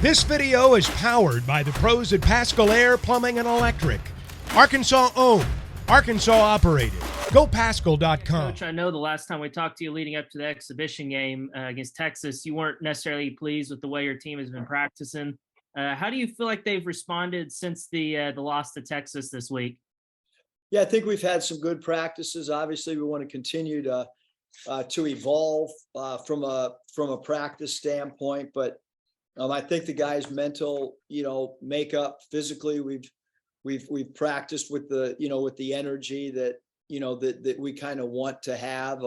This video is powered by the pros at Pascal Air Plumbing and Electric. Arkansas owned, Arkansas operated. GoPascal.com. Coach, I know the last time we talked to you leading up to the exhibition game against Texas, you weren't necessarily pleased with the way your team has been practicing. How do you feel like they've responded since the loss to Texas this week? Yeah, I think we've had some good practices. Obviously, we want to continue to evolve from a practice standpoint, but I think the guys' mental, makeup physically, we've practiced with the energy that that we kind of want to have,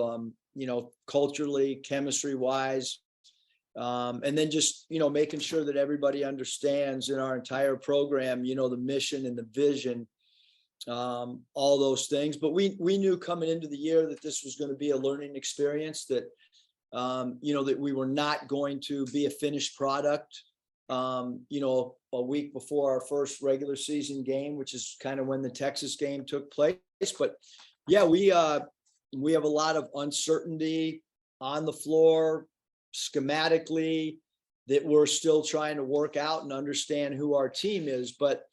culturally, chemistry wise, and then just making sure that everybody understands in our entire program, the mission and the vision. All those things, but we knew coming into the year that this was going to be a learning experience, that that we were not going to be a finished product a week before our first regular season game, which is kind of when the Texas game took place. But yeah, we have a lot of uncertainty on the floor schematically that we're still trying to work out and understand who our team is, but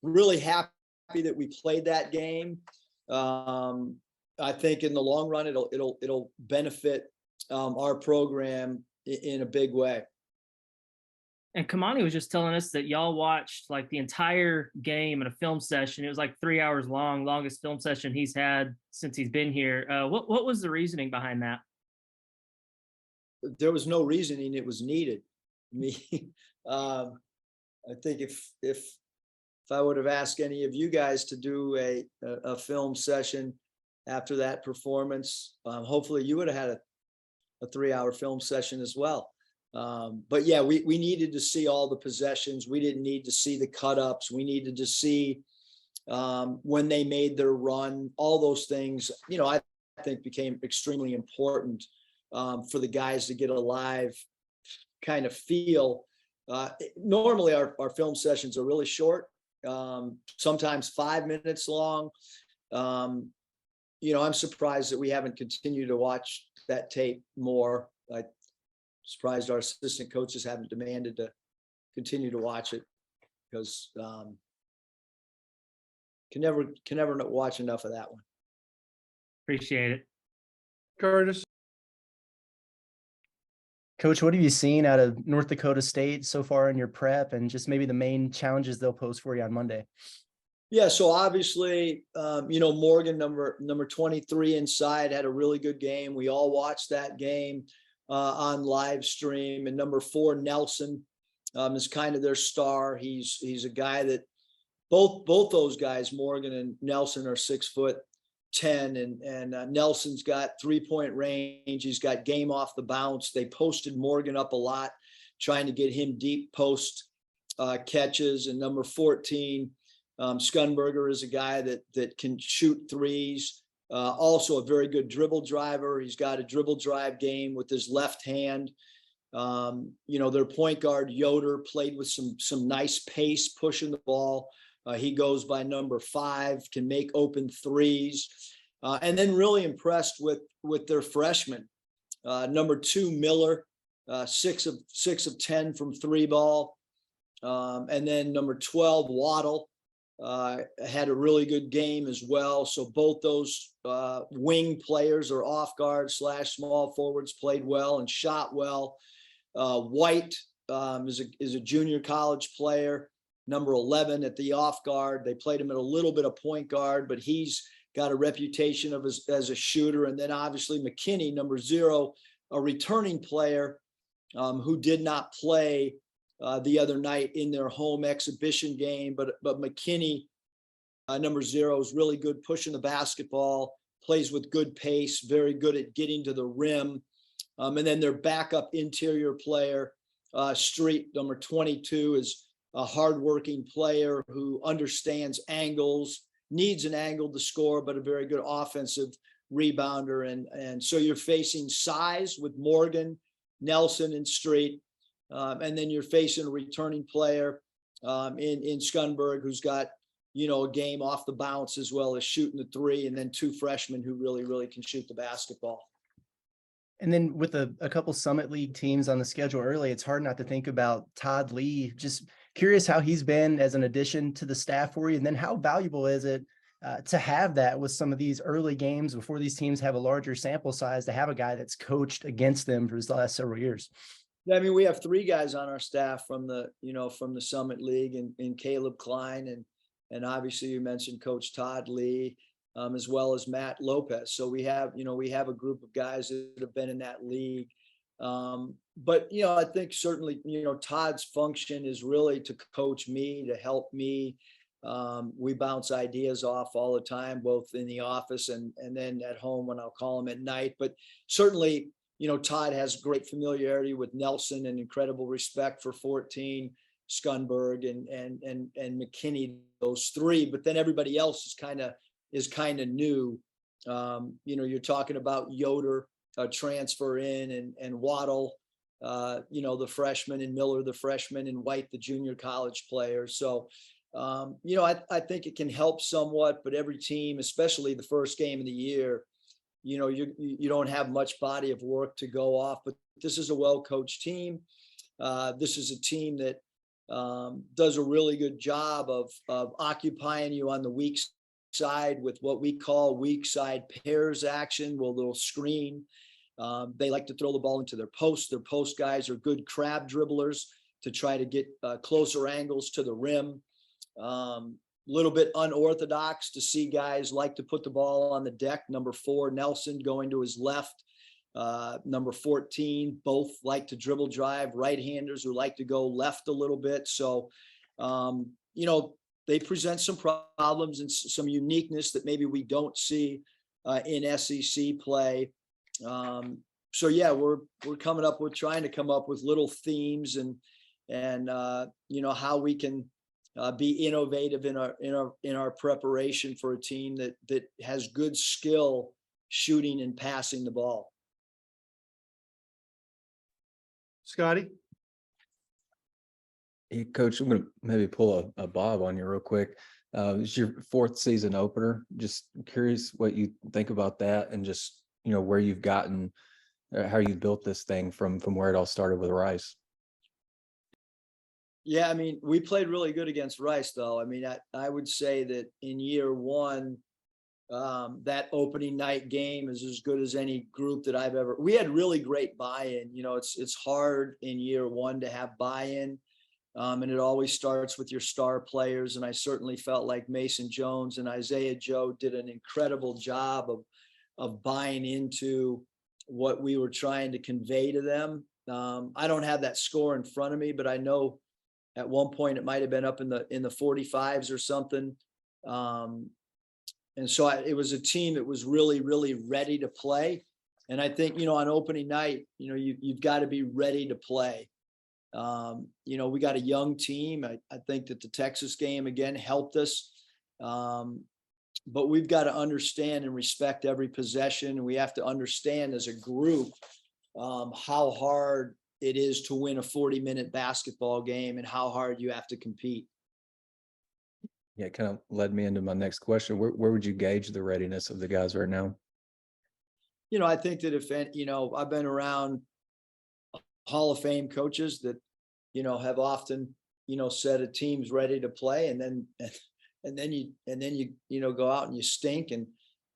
really happy that we played that game. I think in the long run, it'll benefit our program in a big way. And Kamani was just telling us that y'all watched like the entire game in a film session. It was like 3 hours long, longest film session he's had since he's been here. What was the reasoning behind that? There was no reasoning. It was needed. I think if I would have asked any of you guys to do a film session after that performance, hopefully you would have had a 3-hour film session as well. But yeah, we needed to see all the possessions. We didn't need to see the cut ups. We needed to see when they made their run, all those things, I think became extremely important for the guys to get a live kind of feel. Normally our film sessions are really short. Sometimes 5 minutes long. I'm surprised that we haven't continued to watch that tape more. I'm surprised our assistant coaches haven't demanded to continue to watch it, because can never watch enough of that one. Appreciate it. Curtis. Coach, what have you seen out of North Dakota State so far in your prep, and just maybe the main challenges they'll pose for you on Monday? Yeah, so obviously, Morgan, number 23 inside, had a really good game. We all watched that game on live stream. And number 4, Nelson, is kind of their star. He's a guy that both those guys, Morgan and Nelson, are 6'10", and Nelson's got 3-point range. He's got game off the bounce. They posted Morgan up a lot, trying to get him deep post catches. And number 14, Scunberger, is a guy that can shoot threes. Also a very good dribble driver. He's got a dribble drive game with his left hand. Their point guard Yoder played with some nice pace pushing the ball. He goes by number 5, can make open threes. And then really impressed with their freshman. Number 2, Miller, 6 of 10 from 3 ball. And then number 12, Waddle, had a really good game as well. So both those wing players, or off guard / small forwards, played well and shot well. White is a junior college player, number 11 at the off guard. They played him at a little bit of point guard, but he's got a reputation as a shooter. And then obviously McKinney, number 0, a returning player who did not play the other night in their home exhibition game, but McKinney, number 0, is really good pushing the basketball, plays with good pace, very good at getting to the rim. And then their backup interior player, Street, number 22, is a hardworking player who understands angles, needs an angle to score, but a very good offensive rebounder. And so you're facing size with Morgan, Nelson, and Street. And then you're facing a returning player in Scunberg, who's got, a game off the bounce as well as shooting the 3, and then 2 freshmen who really can shoot the basketball. And then with a couple Summit League teams on the schedule early, it's hard not to think about Todd Lee. Just curious how he's been as an addition to the staff for you. And then how valuable is it to have that with some of these early games before these teams have a larger sample size, to have a guy that's coached against them for the last several years? Yeah, I mean, we have 3 guys on our staff from the Summit League, and Caleb Klein, and obviously you mentioned Coach Todd Lee, as well as Matt Lopez. So we have a group of guys that have been in that league. But I think certainly, Todd's function is really to coach me, to help me. We bounce ideas off all the time, both in the office and then at home when I'll call him at night. But certainly, Todd has great familiarity with Nelson and incredible respect for 14, Scunberg and McKinney, those 3. But then everybody else is kind of new. You're talking about Yoder, transfer in, and Waddle, the freshman, and Miller, the freshman, and White, the junior college player. So, I think it can help somewhat, but every team, especially the first game of the year, you don't have much body of work to go off, but this is a well-coached team. This is a team that does a really good job of occupying you on the weak side with what we call weak side pairs action. Well, they'll screen. They like to throw the ball into their post. Their post guys are good crab dribblers to try to get closer angles to the rim. Little bit unorthodox to see guys like to put the ball on the deck. Number 4, Nelson, going to his left. Number 14, both like to dribble drive. Right-handers who like to go left a little bit. So, they present some problems and some uniqueness that maybe we don't see in SEC play. So yeah, we're trying to come up with little themes and how we can be innovative in our preparation for a team that has good skill shooting and passing the ball. Scotty? Hey, Coach, I'm going to maybe pull a Bob on you real quick. It's your 4th season opener. Just curious what you think about that, and just, where you've gotten, how you built this thing from where it all started with Rice. Yeah, I mean, we played really good against Rice, though. I mean, I would say that in year 1, that opening night game is as good as any group that I've ever. We had really great buy-in. It's hard in year 1 to have buy-in. And it always starts with your star players. And I certainly felt like Mason Jones and Isaiah Joe did an incredible job of buying into what we were trying to convey to them. I don't have that score in front of me, but I know at one point it might have been up in the 45s or something. And so it was a team that was really, really ready to play. And I think, on opening night, you've got to be ready to play. We got a young team. I think that the Texas game again helped us. But we've got to understand and respect every possession. And we have to understand as a group how hard it is to win a 40-minute basketball game and how hard you have to compete. Yeah, it kind of led me into my next question. Where would you gauge the readiness of the guys right now? I think that if, I've been around Hall of Fame coaches that, have often, said a team's ready to play, and then you go out and you stink. And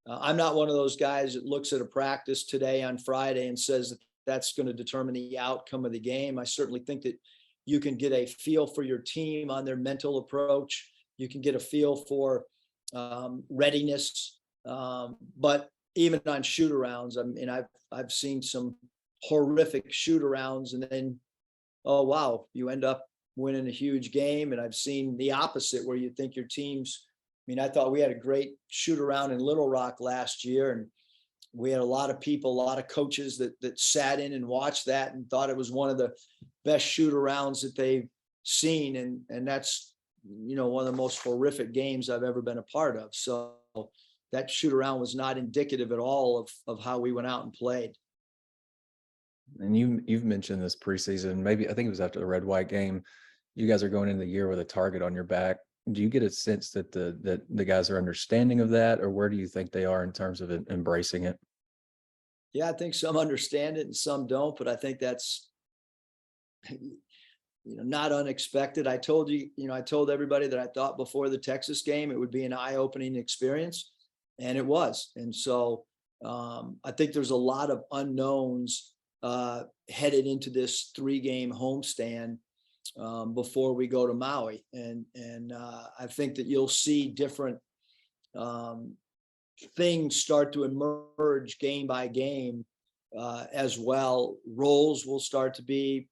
I'm not one of those guys that looks at a practice today on Friday and says that that's going to determine the outcome of the game. I certainly think that you can get a feel for your team on their mental approach. You can get a feel for readiness. But even on shoot-arounds, I mean, I've seen some horrific shoot-arounds, and then, oh wow, you end up winning a huge game. And I've seen the opposite, where you think your team's. I mean, I thought we had a great shoot-around in Little Rock last year, and we had a lot of people, a lot of coaches that sat in and watched that and thought it was one of the best shoot-arounds that they've seen, and that's one of the most horrific games I've ever been a part of. So that shoot-around was not indicative at all of how we went out and played. And you've mentioned this preseason, maybe I think it was after the red-white game. You guys are going into the year with a target on your back. Do you get a sense that the guys are understanding of that, or where do you think they are in terms of embracing it? Yeah, I think some understand it and some don't, but I think that's, not unexpected. I told I told everybody that I thought before the Texas game, it would be an eye-opening experience, and it was. And so I think there's a lot of unknowns headed into this 3-game homestand before we go to Maui. And I think that you'll see different things start to emerge game by game as well. Roles will start to be,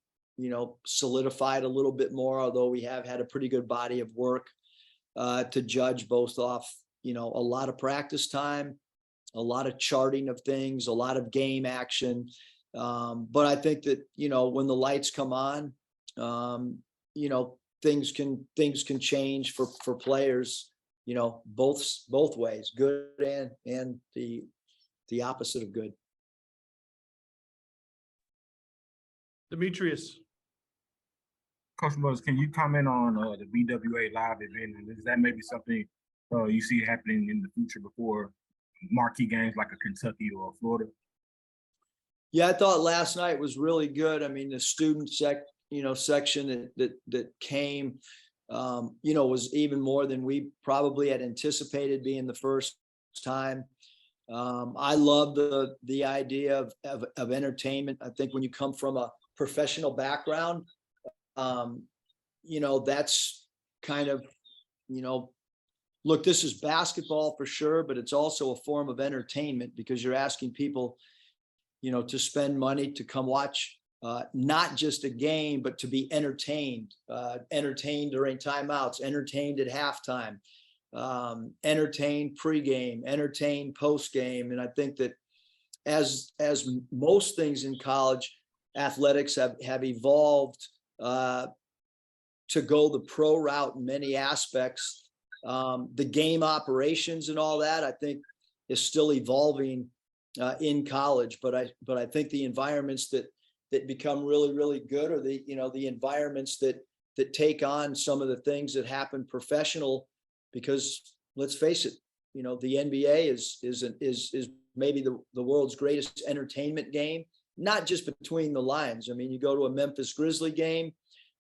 solidified a little bit more, although we have had a pretty good body of work to judge both off, a lot of practice time, a lot of charting of things, a lot of game action. But I think that, when the lights come on, things can change for players, both ways, good and the opposite of good. Demetrius. Coach Buzz, can you comment on the BWA live event? And is that maybe something you see happening in the future before marquee games like a Kentucky or Florida? Yeah, I thought last night was really good. I mean, the student section that came, was even more than we probably had anticipated being the first time. I love the idea of entertainment. I think when you come from a professional background, that's kind of, look, this is basketball for sure, but it's also a form of entertainment because you're asking people, to spend money to come watch not just a game, but to be entertained during timeouts, entertained at halftime, entertained pregame, entertained postgame. And I think that as most things in college athletics have evolved to go the pro route in many aspects, the game operations and all that, I think, is still evolving in college. But I think the environments that become really, really good are the environments that take on some of the things that happen professional, because let's face it, the NBA is maybe the world's greatest entertainment game, not just between the lines. I mean, you go to a Memphis Grizzly game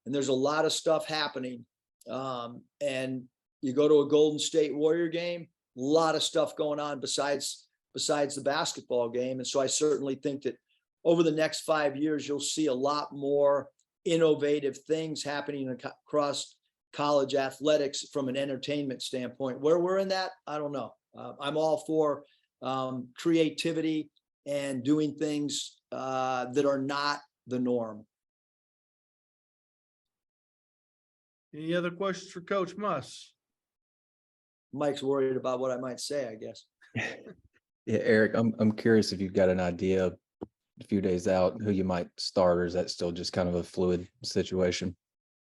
and there's a lot of stuff happening. And you go to a Golden State Warrior game, a lot of stuff going on besides the basketball game. And so I certainly think that over the next 5 years, you'll see a lot more innovative things happening across college athletics from an entertainment standpoint. Where we're in that, I don't know. I'm all for creativity and doing things that are not the norm. Any other questions for Coach Muss? Mike's worried about what I might say, I guess. Yeah, Eric, I'm curious if you've got an idea a few days out who you might start, or is that still just kind of a fluid situation?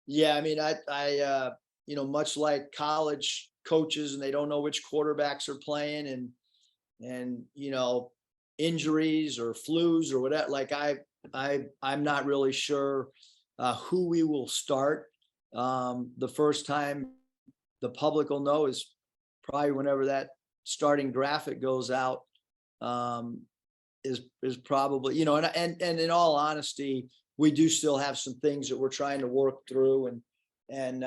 Yeah, I mean, I much like college coaches, and they don't know which quarterbacks are playing, and injuries or flus or whatever. Like I'm not really sure who we will start. The first time the public will know is probably whenever that starting graphic goes out. Is probably, and in all honesty, we do still have some things that we're trying to work through, and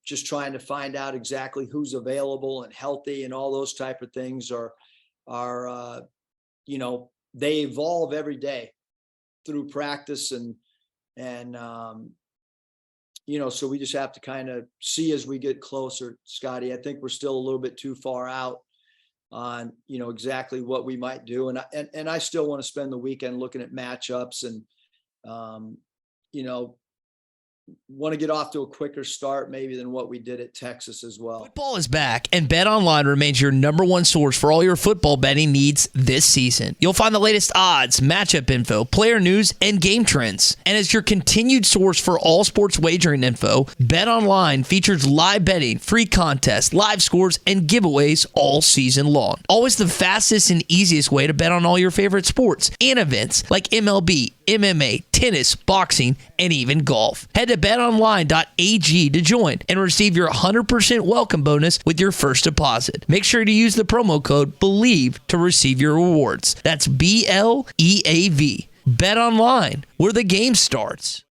just trying to find out exactly who's available and healthy, and all those type of things are they evolve every day through practice, and so we just have to kind of see as we get closer, Scotty. I think we're still a little bit too far out on, exactly what we might do. And I still want to spend the weekend looking at matchups and, want to get off to a quicker start maybe than what we did at Texas as well. Football is back, and BetOnline remains your number one source for all your football betting needs this season. You'll find the latest odds, matchup info, player news, and game trends. And as your continued source for all sports wagering info, BetOnline features live betting, free contests, live scores, and giveaways all season long. Always the fastest and easiest way to bet on all your favorite sports and events like MLB, MMA, tennis, boxing, and even golf. Head to to betonline.ag to join and receive your 100% welcome bonus with your first deposit. Make sure to use the promo code BELIEVE to receive your rewards. That's BLEAV. Bet Online, where the game starts.